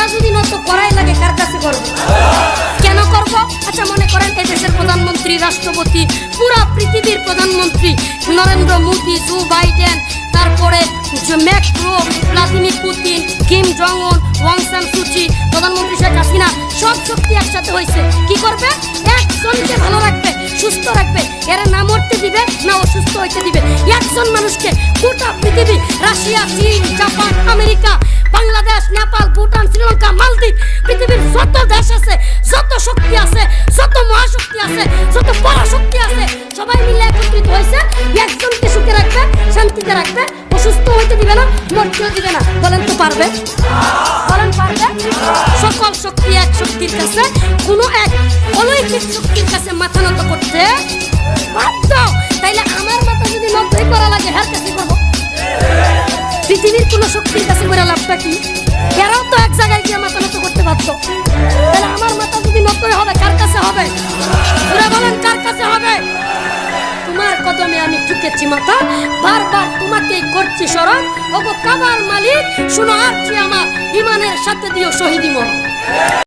মাথা যদি নত করাই লাগে কার কাছে করবো? কেন করবো? আচ্ছা মনে করেন এই দেশের প্রধানমন্ত্রী, রাষ্ট্রপতি, পুরা পৃথিবীর প্রধানমন্ত্রী নরেন্দ্র মোদী, জো বাইডেন, তারপরে Macron, Vladimir Putin, Kim Jong Un, Aung সান সুচি, প্রধানমন্ত্রী শেখ হাসিনা, সব শক্তি একসাথে হয়েছে। কি করবে? একজনকে ভালো রাখবে, সুস্থ রাখবে। এরা না মরতে দিবে না অসুস্থ হইতে দিবে। একজন মানুষকে গোটা পৃথিবী, রাশিয়া, চীন, জাপান, আমেরিকা, বাংলাদেশ, নেপাল, ভুটান, শ্রীলঙ্কা, মালদ্বীপ, পৃথিবীর যত দেশ আছে, যত শক্তি আছে, যত মহাশক্তি আছে, যত পরাশক্তি আছে, সবাই মিলে একত্রিত হয়েছে একজনকে সুখে রাখবে, শান্তিতে রাখবে, অসুস্থ হইতে দিবে না, মরতেও দিবে না। বলেন তো পারবে? বলেন পারবে? সকল শক্তি এক শক্তির কাছে, কোনো এক অলৌকিক শক্তির কাছে মাথা নত করতে বাধ্য। তাইলে আমার মাথা যদি নতই করা লাগে, হ্যাঁ কাছে করবো? পৃথিবীর কোনো শক্তির কাছে করে লাভটা কি? এরাও তো এক জায়গায় গিয়ে মাথা নত করতে পারতো। তাহলে আমার মাথা যদি নতই হবে, কার কাছে হবে? ওরা বলেন কার কাছে হবে? তোমার কদমে আমি ঠুকেছি মাথা, বারবার তোমাকেই করছি স্মরণ। ওগো কাবার মালিক, শুনো আর আমার ইমানের সাথে দিও শহীদি মন।